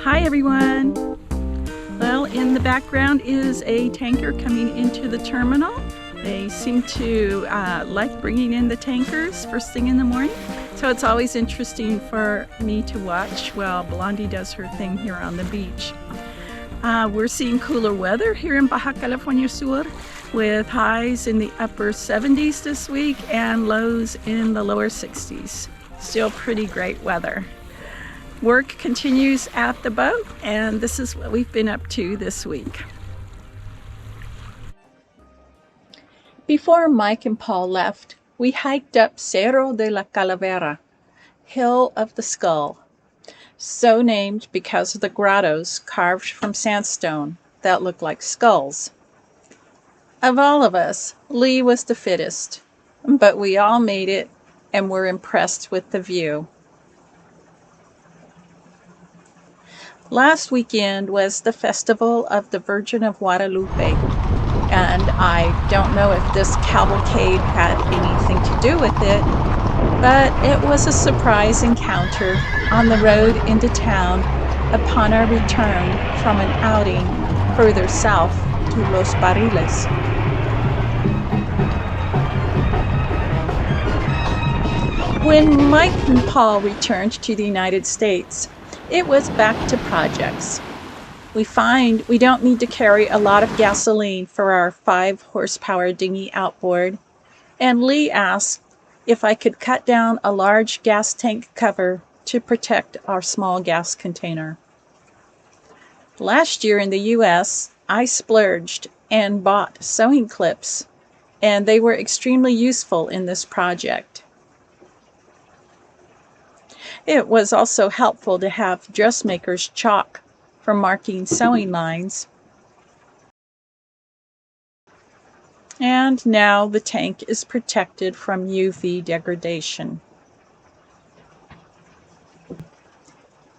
Hi everyone! Well, in the background is a tanker coming into the terminal. They seem to like bringing in the tankers first thing in the morning. So it's always interesting for me to watch while Blondie does her thing here on the beach. We're seeing cooler weather here in Baja California Sur with highs in the upper 70s this week and lows in the lower 60s. Still pretty great weather. Work continues at the boat, and this is what we've been up to this week. Before Mike and Paul left, we hiked up Cerro de la Calavera, Hill of the Skull, so named because of the grottos carved from sandstone that look like skulls. Of all of us, Lee was the fittest, but we all made it and were impressed with the view. Last weekend was the Festival of the Virgin of Guadalupe, and I don't know if this cavalcade had anything to do with it, but it was a surprise encounter on the road into town upon our return from an outing further south to Los Barriles. When Mike and Paul returned to the United States, it was back to projects. We find we don't need to carry a lot of gasoline for our 5-horsepower dinghy outboard, and Lee asked if I could cut down a large gas tank cover to protect our small gas container. Last year in the U.S., I splurged and bought sewing clips, and they were extremely useful in this project. It was also helpful to have dressmaker's chalk for marking sewing lines. And now the tank is protected from UV degradation.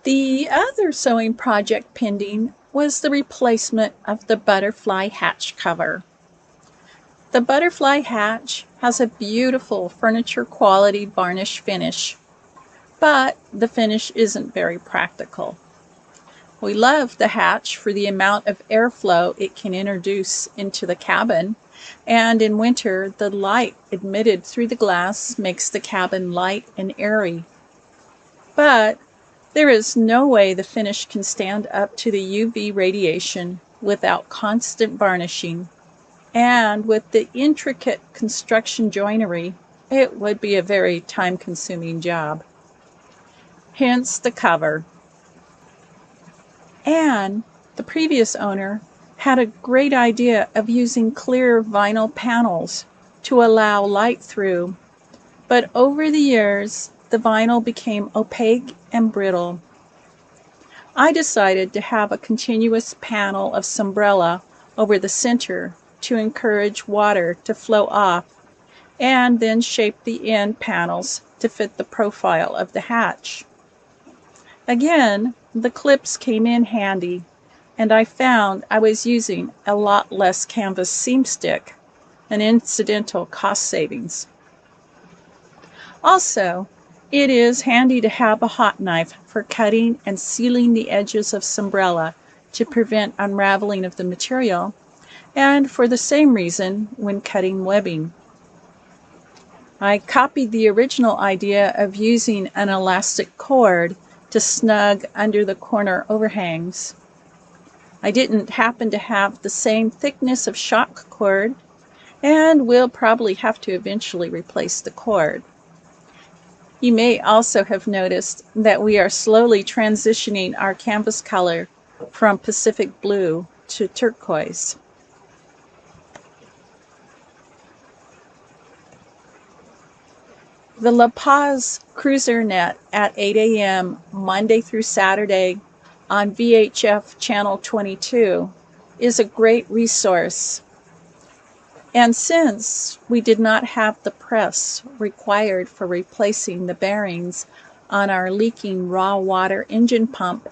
The other sewing project pending was the replacement of the butterfly hatch cover. The butterfly hatch has a beautiful furniture quality varnish finish, but the finish isn't very practical. We love the hatch for the amount of airflow it can introduce into the cabin, and in winter the light admitted through the glass makes the cabin light and airy. But there is no way the finish can stand up to the UV radiation without constant varnishing, and with the intricate construction joinery, it would be a very time-consuming job. Hence the cover. And the previous owner had a great idea of using clear vinyl panels to allow light through, but over the years the vinyl became opaque and brittle. I decided to have a continuous panel of Sombrella over the center to encourage water to flow off, and then shape the end panels to fit the profile of the hatch. Again, the clips came in handy, and I found I was using a lot less canvas seam stick, an incidental cost savings. Also, it is handy to have a hot knife for cutting and sealing the edges of Sombrella to prevent unraveling of the material, and for the same reason when cutting webbing. I copied the original idea of using an elastic cord to snug under the corner overhangs. I didn't happen to have the same thickness of shock cord, and will probably have to eventually replace the cord. You may also have noticed that we are slowly transitioning our canvas color from Pacific blue to turquoise. The La Paz Cruiser Net at 8 a.m. Monday through Saturday on VHF Channel 22 is a great resource. And since we did not have the press required for replacing the bearings on our leaking raw water engine pump,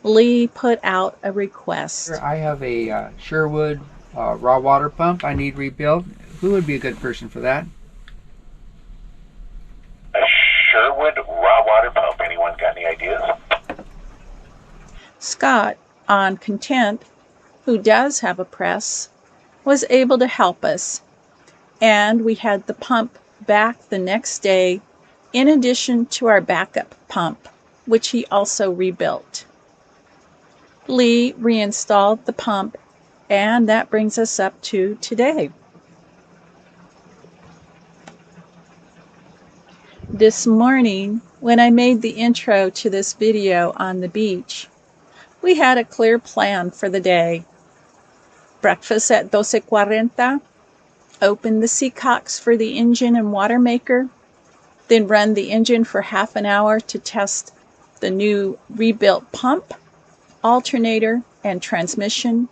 Lee put out a request. I have a Sherwood raw water pump I need rebuilt. Who would be a good person for that? A Sherwood raw water pump. Anyone got any ideas? Scott, on content, who does have a press, was able to help us, and we had the pump back the next day, in addition to our backup pump, which he also rebuilt. Lee reinstalled the pump, and that brings us up to today. This morning, when I made the intro to this video on the beach, we had a clear plan for the day. Breakfast at 12:40, open the seacocks for the engine and water maker, then run the engine for half an hour to test the new rebuilt pump, alternator, and transmission,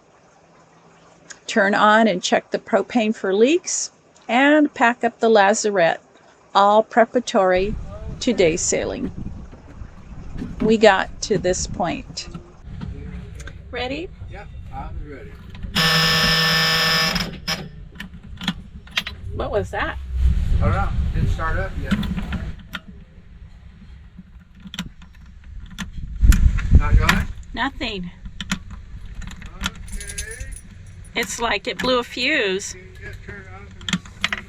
turn on and check the propane for leaks, and pack up the lazarette, all preparatory to day sailing. We got to this point. Ready? Yep, I'm ready. What was that? I don't know. Didn't start up yet. Not going? Nothing. Okay. It's like it blew a fuse. You can just turn it on.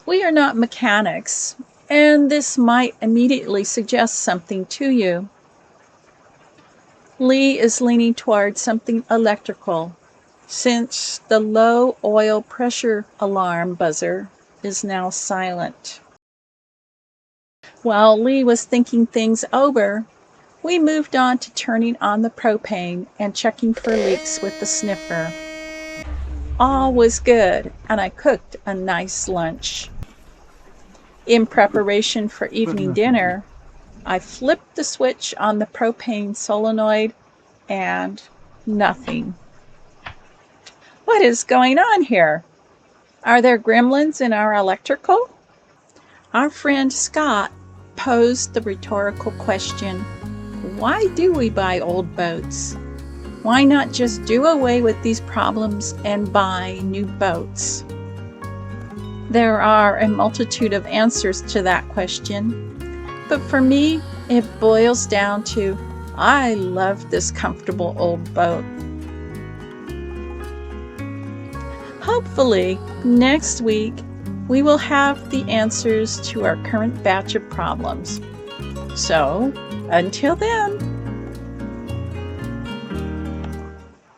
We are not mechanics, and this might immediately suggest something to you. Lee is leaning towards something electrical, since the low oil pressure alarm buzzer is now silent. While Lee was thinking things over, we moved on to turning on the propane and checking for leaks with the sniffer. All was good, and I cooked a nice lunch. In preparation for evening dinner, I flipped the switch on the propane solenoid, and nothing. What is going on here? Are there gremlins in our electrical? Our friend Scott posed the rhetorical question, why do we buy old boats? Why not just do away with these problems and buy new boats? There are a multitude of answers to that question, but for me, it boils down to, I love this comfortable old boat. Hopefully, next week, we will have the answers to our current batch of problems. So, until then,